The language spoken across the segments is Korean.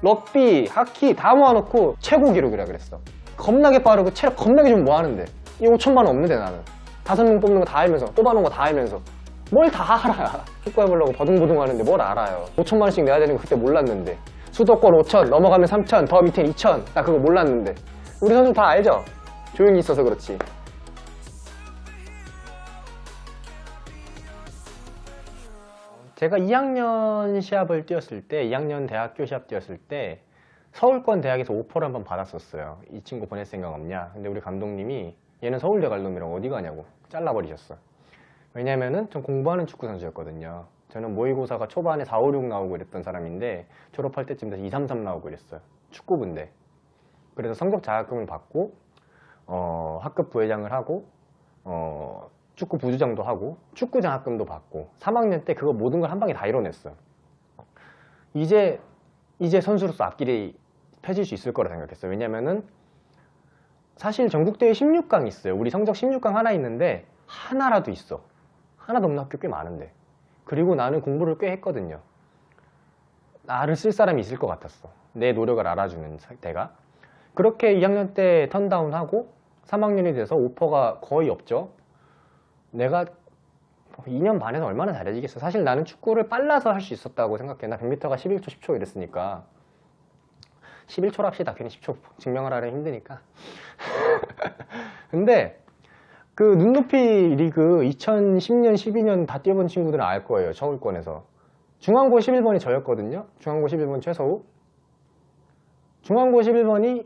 럭비, 하키 다 모아놓고 최고 기록이라 그랬어. 겁나게 빠르고 체력 겁나게 좀 모아하는데 이 5천만 원 없는데 나는 5명 뽑는 거 다 알면서 뽑아놓은 거 다 알면서 뭘 다 알아. 축구 해보려고 버둥버둥 하는데 뭘 알아요. 5천만 원씩 내야 되는 거 그때 몰랐는데 수도권 5천 넘어가면 3천 더 밑엔 2천 나 그거 몰랐는데 우리 선수 다 알죠? 조용히 있어서 그렇지. 제가 2학년 시합을 뛰었을 때 2학년 대학교 시합 뛰었을 때 서울권 대학에서 오퍼를 한번 받았었어요. 이 친구 보낼 생각 없냐. 근데 우리 감독님이 얘는 서울대 갈 놈이랑 어디 가냐고 잘라버리셨어. 왜냐면은 전 공부하는 축구 선수였거든요. 저는 모의고사가 초반에 4, 5, 6 나오고 이랬던 사람인데 졸업할 때쯤 돼서 2, 3, 3 나오고 이랬어요. 축구부인데. 그래서 성적 자격금을 받고 학급 부회장을 하고 축구 부주장도 하고 축구 장학금도 받고 3학년 때 그거 모든 걸 한 방에 다 이뤄냈어요. 이제 선수로서 앞길이 펴질 수 있을 거라 생각했어요. 왜냐면은 사실 전국대회 16강 있어요. 우리 성적 16강 하나 있는데 하나라도 있어. 하나도 없는 학교 꽤 많은데. 그리고 나는 공부를 꽤 했거든요. 나를 쓸 사람이 있을 것 같았어. 내 노력을 알아주는 대가. 그렇게 2학년 때 턴다운하고 3학년이 돼서 오퍼가 거의 없죠. 내가 2년 반에서 얼마나 잘해지겠어. 사실 나는 축구를 빨라서 할 수 있었다고 생각해. 나 100m가 11초 10초 이랬으니까 11초로 합시다. 괜히 10초 증명을 하려 힘드니까. 근데 그 눈높이 리그 2010년 12년 다 뛰어본 친구들은 알 거예요. 서울권에서 중앙고 11번이 저였거든요. 중앙고 11번 최서우. 중앙고 11번이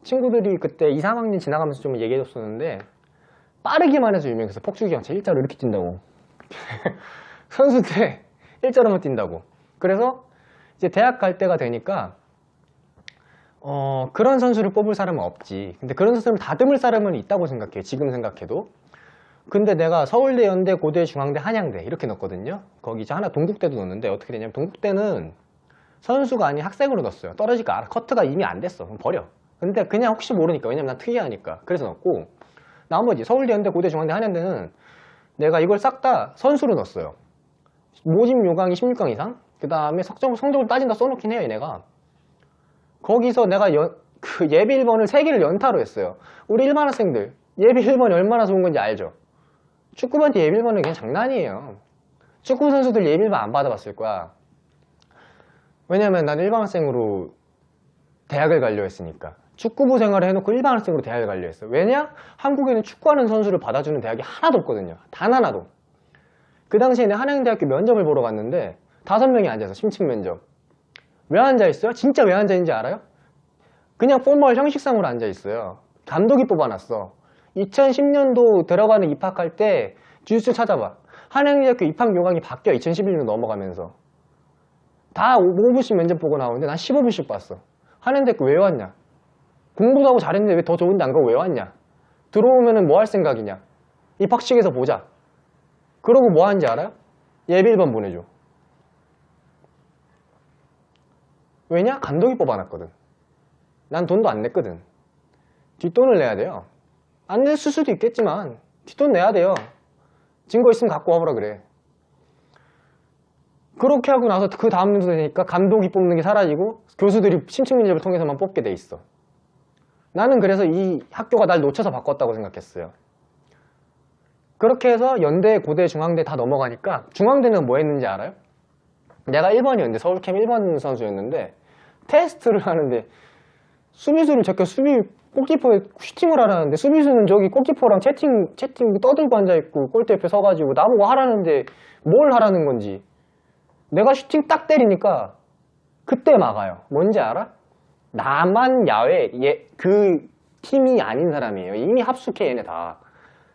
친구들이 그때 2, 3학년 지나가면서 좀 얘기해줬었는데 빠르기만 해서 유명해서 폭주기 형체 일자로 이렇게 뛴다고. 선수 때 일자로만 뛴다고. 그래서 이제 대학 갈 때가 되니까 그런 선수를 뽑을 사람은 없지. 근데 그런 선수를 다듬을 사람은 있다고 생각해요. 지금 생각해도. 근데 내가 서울대, 연대, 고대, 중앙대, 한양대 이렇게 넣었거든요. 거기 이제 하나 동국대도 넣었는데 어떻게 되냐면 동국대는 선수가 아닌 학생으로 넣었어요. 떨어질까 알아. 커트가 이미 안 됐어. 그럼 버려. 근데 그냥 혹시 모르니까. 왜냐면 난 특이하니까. 그래서 넣었고 나머지 서울대, 연대, 고대, 중앙대, 한양대는 내가 이걸 싹 다 선수로 넣었어요. 모집 요강이 16강 이상? 그 다음에 성적을 따진다 써놓긴 해요. 얘네가. 거기서 내가 그 예비 1번을 3개를 연타로 했어요. 우리 일반 학생들 예비 1번이 얼마나 좋은 건지 알죠? 축구반한테 예비 1번은 그냥 장난이에요. 축구 선수들 예비 1번 안 받아봤을 거야. 왜냐면 난 일반 학생으로 대학을 가려 했으니까. 축구부 생활을 해놓고 일반 학생으로 대학을 가려 했어요. 왜냐? 한국에는 축구하는 선수를 받아주는 대학이 하나도 없거든요. 단 하나도. 그 당시에 내가 한양대학교 면접을 보러 갔는데 5명이 앉아서 심층 면접. 왜 앉아있어요? 진짜 왜 앉아있는지 알아요? 그냥 포멀 형식상으로 앉아있어요. 감독이 뽑아놨어. 2010년도 들어가는 입학할 때 뉴스 찾아봐. 한양대학교 입학 요강이 바뀌어. 2011년 넘어가면서 다 5분씩 면접 보고 나오는데 난 15분씩 봤어. 한양대학교 왜 왔냐? 공부도 하고 잘했는데 왜 더 좋은데 안 가고 왜 왔냐? 들어오면은 뭐 할 생각이냐? 입학식에서 보자. 그러고 뭐 하는지 알아요? 예비 1번 보내줘. 왜냐? 감독이 뽑아놨거든. 난 돈도 안 냈거든. 뒷돈을 내야 돼요. 안 냈을 수도 있겠지만 뒷돈 내야 돼요. 증거 있으면 갖고 와보라 그래. 그렇게 하고 나서 그 다음 년도 되니까 감독이 뽑는 게 사라지고 교수들이 심층 면접을 통해서만 뽑게 돼 있어. 나는 그래서 이 학교가 날 놓쳐서 바꿨다고 생각했어요. 그렇게 해서 연대, 고대, 중앙대 다 넘어가니까 중앙대는 뭐 했는지 알아요? 내가 1번이었는데 서울캠 1번 선수였는데 테스트를 하는데 수비수를 제껴 골키퍼에 슈팅을 하라는데 수비수는 저기 골키퍼랑 채팅 떠들고 앉아있고 골대 옆에 서가지고 나보고 하라는데 뭘 하라는 건지. 내가 슈팅 딱 때리니까 그때 막아요. 뭔지 알아? 나만 야외 그 팀이 아닌 사람이에요. 이미 합숙해 얘네 다.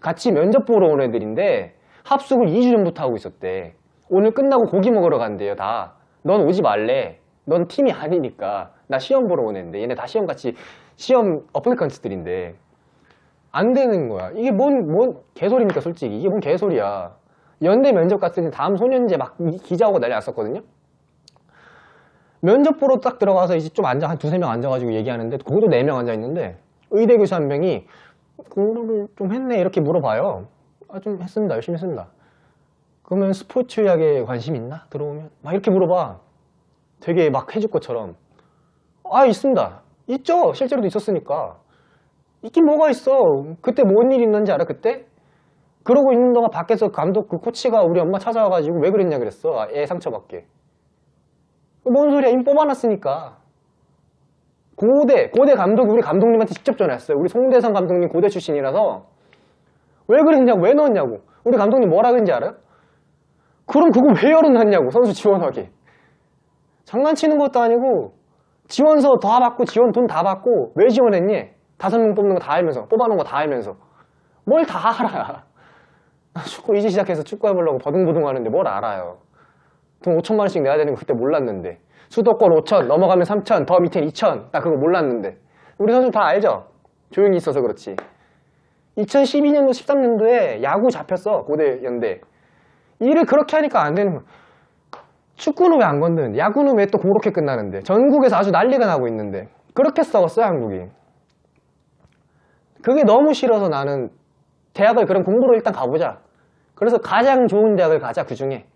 같이 면접 보러 온 애들인데 합숙을 2주 전부터 하고 있었대. 오늘 끝나고 고기 먹으러 간대요 다. 넌 오지 말래. 넌 팀이 아니니까. 나 시험 보러 온 애인데 얘네 다 시험 어플리컨트들인데 안 되는 거야. 이게 뭔 개소리입니까 솔직히. 이게 뭔 개소리야. 연대 면접 갔을 때 다음 소년제 막 기자 오고 난리 났었거든요. 면접 보러 딱 들어가서 이제 좀 앉아 한 2-3명 앉아가지고 얘기하는데 거기도 4명 앉아있는데 의대 교수 1명이 공부를 좀 했네 이렇게 물어봐요. 아, 좀 했습니다. 열심히 했습니다. 그러면 스포츠학에 관심 있나? 들어오면 막 이렇게 물어봐. 되게 막 해줄 것처럼. 아, 있습니다. 있죠. 실제로도 있었으니까. 있긴 뭐가 있어. 그때 뭔 일 있는지 알아, 그때? 그러고 있는 동안 밖에서 감독, 그 코치가 우리 엄마 찾아와가지고 왜 그랬냐 그랬어. 아, 애 상처받게. 뭔 소리야. 이미 뽑아놨으니까. 고대 감독이 우리 감독님한테 직접 전화했어요. 우리 송대성 감독님 고대 출신이라서 왜 그랬냐고, 왜 넣었냐고. 우리 감독님 뭐라 그랬는지 알아요? 그럼 그거 왜 열어놨냐고, 선수 지원하게. 장난치는 것도 아니고 지원서 다 받고 지원 돈 다 받고 왜 지원했니? 5명 뽑는 거 다 알면서, 뽑아놓은 거 다 알면서 뭘 다 알아. 축구 이제 시작해서 축구 해보려고 버둥버둥 하는데 뭘 알아요. 돈 5천만 원씩 내야 되는 거 그때 몰랐는데. 수도권 5천, 넘어가면 3천, 더 밑엔 2천. 나 그거 몰랐는데. 우리 선수 다 알죠? 조용히 있어서 그렇지. 2012년도, 13년도에 야구 잡혔어, 고대 연대. 일을 그렇게 하니까 안 되는 거야. 축구는 왜 안 건드는데, 야구는 왜 또 그렇게 끝나는데, 전국에서 아주 난리가 나고 있는데. 그렇게 싸웠어요, 한국이. 그게 너무 싫어서 나는 대학을 그럼 공부로 일단 가보자. 그래서 가장 좋은 대학을 가자, 그 중에.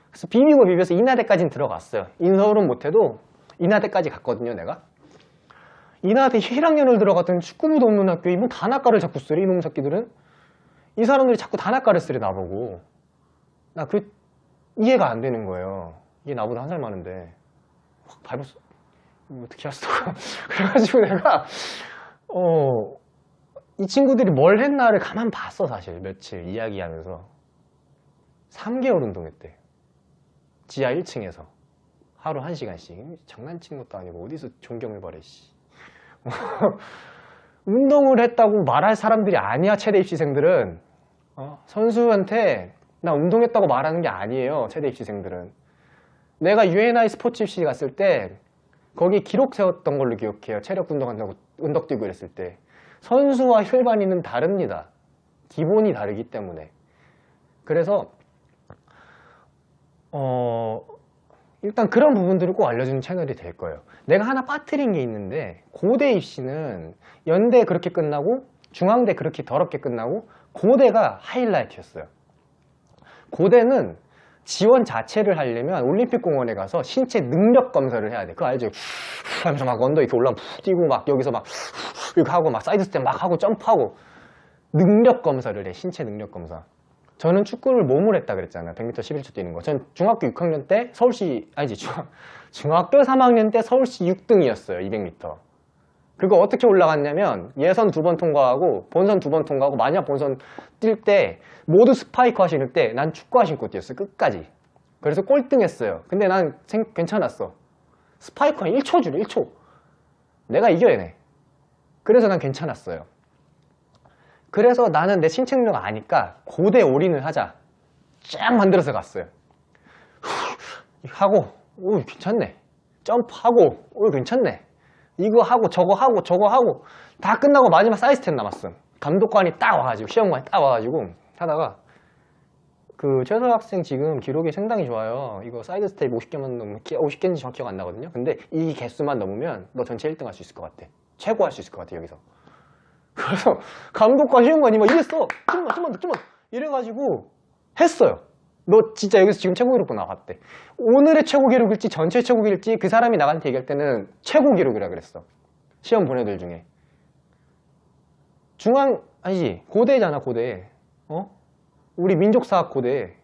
그래서 비비고 비벼서 인하대까지는 들어갔어요. 인서울은 못해도 인하대까지 갔거든요, 내가. 인하대 1학년을 들어갔더니 축구부도 없는 학교에 뭐 단학과를 자꾸 쓰래, 이놈 새끼들은. 이 사람들이 자꾸 단학과를 쓰래, 나보고. 나 그 이해가 안 되는 거예요. 이게 나보다 한 살 많은데 확 밟았어. 어떻게 할 수가. 그래가지고 내가 이 친구들이 뭘 했나를 가만 봤어. 사실 며칠 이야기하면서 3개월 운동했대. 지하 1층에서 하루 1시간씩. 장난친 것도 아니고 어디서 존경을 바래, 씨. 운동을 했다고 말할 사람들이 아니야, 체대 입시생들은. 선수한테 나 운동했다고 말하는 게 아니에요, 체대 입시생들은. 내가 UNI 스포츠 입시 갔을 때 거기 기록 세웠던 걸로 기억해요. 체력 운동한다고 은덕 뛰고 이랬을 때. 선수와 일반인은 다릅니다. 기본이 다르기 때문에. 그래서 일단 그런 부분들을 꼭 알려주는 채널이 될 거예요. 내가 하나 빠뜨린 게 있는데, 고대 입시는 연대 그렇게 끝나고 중앙대 그렇게 더럽게 끝나고 고대가 하이라이트였어요. 고대는 지원 자체를 하려면 올림픽공원에 가서 신체 능력 검사를 해야 돼. 그거 알죠? 하면서 막 언더 이렇게 올라가 푹 뛰고 막 여기서 막 이렇게 하고 막 사이드 스텝 막 하고 점프하고 능력 검사를 해. 신체 능력 검사. 저는 축구를 몸으로 했다 그랬잖아요. 100m 11초 뛰는 거. 전 중학교 6학년 때 서울시, 아니지, 중학교 3학년 때 서울시 6등이었어요. 200m. 그거 어떻게 올라갔냐면 예선 2번 통과하고 본선 2번 통과하고, 만약 본선 뛸 때 모두 스파이커 신을 때 난 축구화 신고 뛰었어요. 끝까지. 그래서 꼴등했어요. 근데 난 괜찮았어. 스파이커 1초 줄여, 1초. 내가 이겨야네. 그래서 난 괜찮았어요. 그래서 나는 내 신체 능력 아니까 고대 올인을 하자. 쫙 만들어서 갔어요. 하고, 오, 괜찮네. 점프하고, 오, 괜찮네. 이거 하고 저거 하고 저거 하고 다 끝나고 마지막 사이드 스텝 남았어. 감독관이 딱 와가지고, 시험관이 딱 와가지고 하다가, 그 최서 학생 지금 기록이 상당히 좋아요. 이거 사이드 스텝 50개만 넘으면, 50개인지 정확히 기억 안 나거든요. 근데 이 개수만 넘으면 너 전체 1등 할 수 있을 것 같아. 최고 할 수 있을 것 같아, 여기서. 그래서 감독관 시험관이 막 이랬어. 좀만 이래가지고 했어요. 너 진짜 여기서 지금 최고 기록부 나갔대. 오늘의 최고 기록일지 전체 최고 기록일지 그 사람이 나한테 얘기할 때는 최고 기록이라 그랬어. 시험 본 애들 중에. 아니지, 고대잖아, 고대. 우리 민족사학 고대.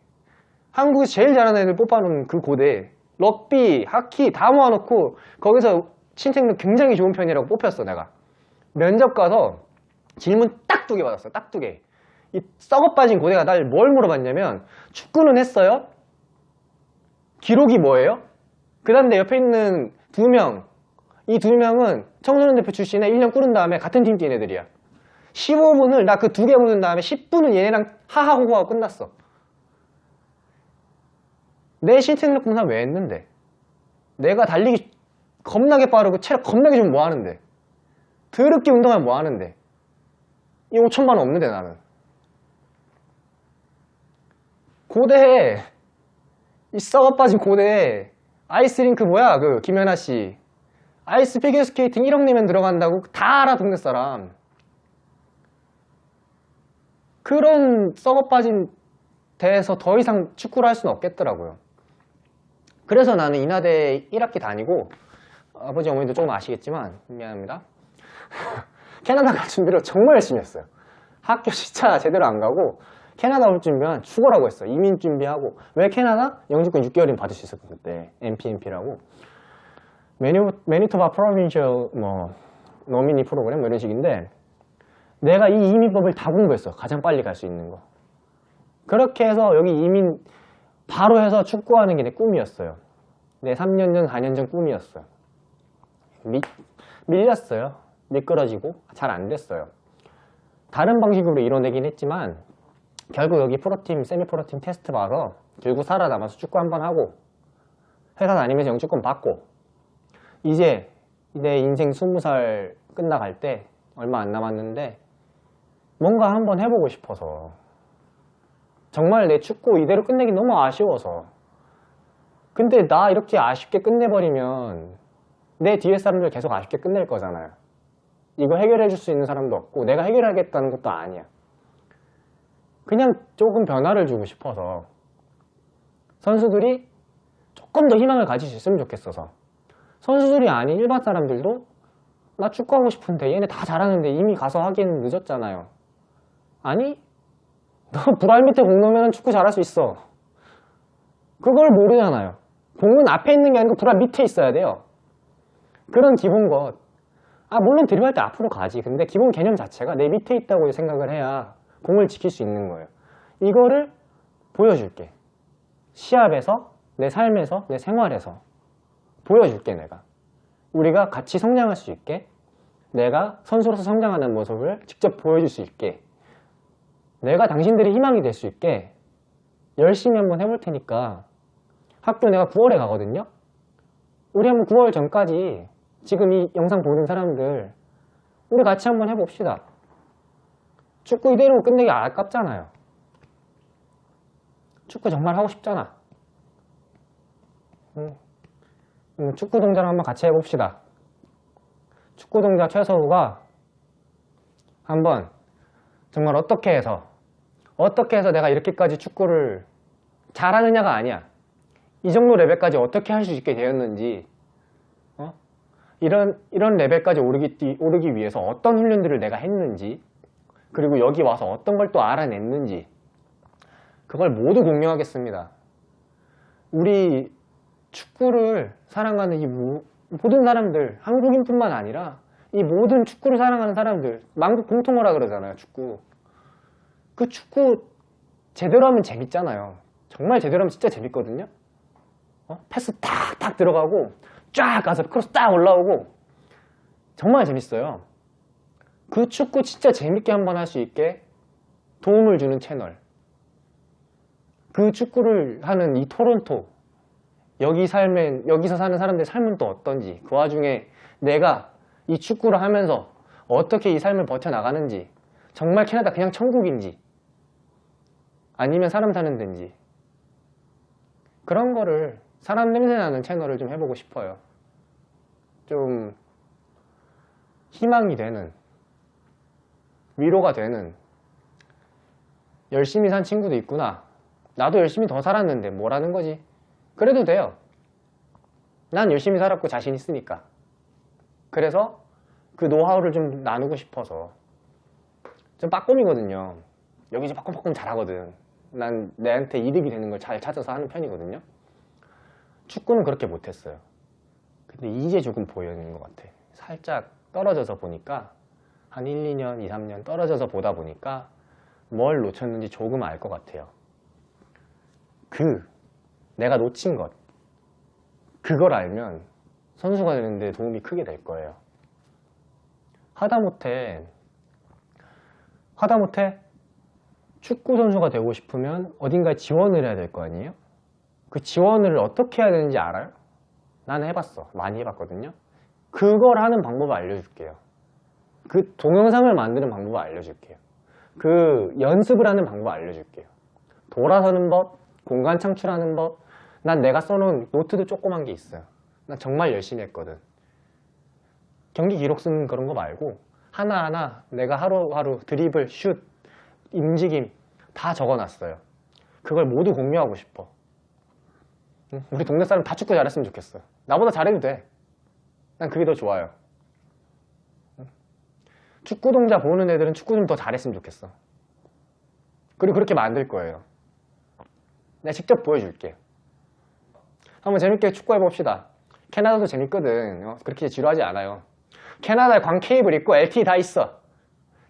한국에서 제일 잘하는 애들 뽑아놓은 그 고대. 럭비, 하키 다 모아놓고 거기서 신체능력 굉장히 좋은 편이라고 뽑혔어, 내가. 면접 가서 질문 딱 2개 받았어. 딱 2개. 이 썩어 빠진 고대가 날 뭘 물어봤냐면, 축구는 했어요? 기록이 뭐예요? 그 다음 내 옆에 있는 2명, 이 2명은 청소년 대표 출신에 1년 꾸른 다음에 같은 팀 뛴 애들이야. 15분을 나 그 2개 묻은 다음에 10분은 얘네랑 하하호호하고 끝났어. 내 신체 능력 검사 왜 했는데? 내가 달리기 겁나게 빠르고 체력 겁나게 좀 뭐 하는데? 더럽게 운동하면 뭐 하는데? 이 5천만 원 없는데, 나는. 고대에, 이 썩어 빠진 고대에 아이스링크 뭐야, 그 김연아 씨. 아이스 피겨스케이팅 1억 내면 들어간다고 다 알아, 동네 사람. 그런 썩어 빠진 데에서 더 이상 축구를 할 수는 없겠더라고요. 그래서 나는 인하대 1학기 다니고, 아버지 어머니도 조금 아시겠지만 미안합니다. 캐나다 갈 준비를 정말 열심히 했어요. 학교 진짜 제대로 안 가고 캐나다 올 준비한 죽어라고 했어요. 이민 준비하고. 왜 캐나다? 영주권 6개월이면 받을 수 있었고, 그때 MPNP라고 매니토바 프로빈셜 뭐 노미니 프로그램 뭐 이런 식인데, 내가 이 이민법을 다 공부했어. 가장 빨리 갈 수 있는 거. 그렇게 해서 여기 이민 바로 해서 축구하는 게 내 꿈이었어요. 내 3년 전 4년 전 꿈이었어요. 밀렸어요. 미끄러지고 잘 안 됐어요. 다른 방식으로 이뤄내긴 했지만 결국 여기 프로팀, 세미 프로팀 테스트 봐서 결국 살아남아서 축구 한번 하고 회사 다니면서 영주권 받고, 이제 내 인생 20살 끝나갈 때 얼마 안 남았는데 뭔가 한번 해보고 싶어서, 정말 내 축구 이대로 끝내기 너무 아쉬워서. 근데 나 이렇게 아쉽게 끝내버리면 내 뒤에 사람들 계속 아쉽게 끝낼 거잖아요. 이거 해결해 줄 수 있는 사람도 없고 내가 해결하겠다는 것도 아니야. 그냥 조금 변화를 주고 싶어서, 선수들이 조금 더 희망을 가질 수 있으면 좋겠어서. 선수들이 아닌 일반 사람들도 나 축구하고 싶은데 얘네 다 잘하는데 이미 가서 하기에는 늦었잖아요. 아니? 너 불알 밑에 공 넣으면 축구 잘할 수 있어. 그걸 모르잖아요. 공은 앞에 있는 게 아니고 불알 밑에 있어야 돼요. 그런 기본 것. 물론 드리블할 때 앞으로 가지. 근데 기본 개념 자체가 내 밑에 있다고 생각을 해야 공을 지킬 수 있는 거예요. 이거를 보여줄게. 시합에서, 내 삶에서, 내 생활에서 보여줄게, 내가. 우리가 같이 성장할 수 있게, 내가 선수로서 성장하는 모습을 직접 보여줄 수 있게, 내가 당신들의 희망이 될 수 있게 열심히 한번 해볼 테니까. 학교 내가 9월에 가거든요. 우리 한번 9월 전까지 지금 이 영상 보는 사람들 우리 같이 한번 해봅시다. 축구 이대로 끝내기 아깝잖아요. 축구 정말 하고 싶잖아. 축구 동작 한번 같이 해봅시다. 축구 동작 최서우가 한번 정말 어떻게 해서 내가 이렇게까지 축구를 잘하느냐가 아니야. 이 정도 레벨까지 어떻게 할 수 있게 되었는지, 이런 레벨까지 오르기 위해서 어떤 훈련들을 내가 했는지, 그리고 여기 와서 어떤 걸 또 알아냈는지, 그걸 모두 공유하겠습니다. 우리 축구를 사랑하는 이 모든 사람들, 한국인뿐만 아니라 이 모든 축구를 사랑하는 사람들, 만국 공통어라 그러잖아요, 축구. 그 축구 제대로 하면 재밌잖아요. 정말 제대로 하면 진짜 재밌거든요. 패스 탁탁 들어가고 쫙 가서 크로스 딱 올라오고 정말 재밌어요. 그 축구 진짜 재밌게 한번 할 수 있게 도움을 주는 채널. 그 축구를 하는 이 토론토, 여기서 사는 사람들의 삶은 또 어떤지, 그 와중에 내가 이 축구를 하면서 어떻게 이 삶을 버텨나가는지, 정말 캐나다 그냥 천국인지 아니면 사람 사는 데인지, 그런 거를 사람 냄새 나는 채널을 좀 해보고 싶어요. 좀 희망이 되는, 위로가 되는, 열심히 산 친구도 있구나. 나도 열심히 더 살았는데 뭐라는 거지? 그래도 돼요. 난 열심히 살았고 자신 있으니까. 그래서 그 노하우를 좀 나누고 싶어서. 좀 빠꼼이거든요. 여기서 빠꼼빠꼼 잘하거든. 난 내한테 이득이 되는 걸 잘 찾아서 하는 편이거든요. 축구는 그렇게 못했어요. 근데 이제 조금 보이는 것 같아. 살짝 떨어져서 보니까, 한 1, 2년, 2, 3년 떨어져서 보다 보니까 뭘 놓쳤는지 조금 알 것 같아요. 내가 놓친 것, 그걸 알면 선수가 되는데 도움이 크게 될 거예요. 하다못해 축구 선수가 되고 싶으면 어딘가에 지원을 해야 될 거 아니에요? 그 지원을 어떻게 해야 되는지 알아요? 나는 해봤어. 많이 해봤거든요. 그걸 하는 방법을 알려줄게요. 그 동영상을 만드는 방법을 알려줄게요. 그 연습을 하는 방법을 알려줄게요. 돌아서는 법, 공간 창출하는 법. 난 내가 써놓은 노트도 조그만 게 있어요. 난 정말 열심히 했거든. 경기 기록 쓰는 그런 거 말고 하나하나 내가 하루하루 드리블, 슛, 움직임 다 적어놨어요. 그걸 모두 공유하고 싶어. 응? 우리 동네 사람 다 축구 잘했으면 좋겠어. 나보다 잘해도 돼. 난 그게 더 좋아요. 응? 축구 동작 보는 애들은 축구 좀 더 잘했으면 좋겠어. 그리고 그렇게 만들 거예요. 내가 직접 보여줄게. 한번 재밌게 축구 해봅시다. 캐나다도 재밌거든. 그렇게 지루하지 않아요. 캐나다에 광 케이블 있고 LTE 다 있어.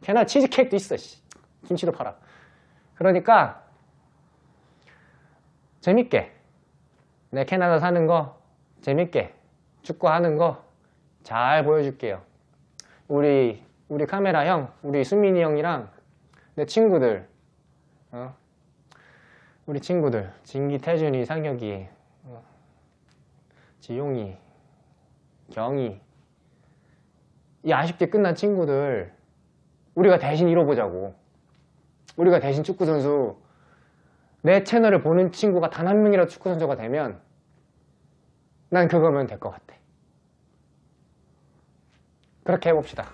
캐나다 치즈케이크도 있어. 김치도 팔아. 그러니까 재밌게 내 캐나다 사는 거 재밌게 축구하는 거 잘 보여줄게요. 우리 카메라 형, 우리 수민이 형이랑 내 친구들, 우리 친구들 진기, 태준이, 상혁이, 지용이, 경이, 이 아쉽게 끝난 친구들 우리가 대신 이뤄보자고. 우리가 대신 축구선수, 내 채널을 보는 친구가 단 한 명이라도 축구선수가 되면 난 그거면 될 것 같아. 그렇게 해봅시다.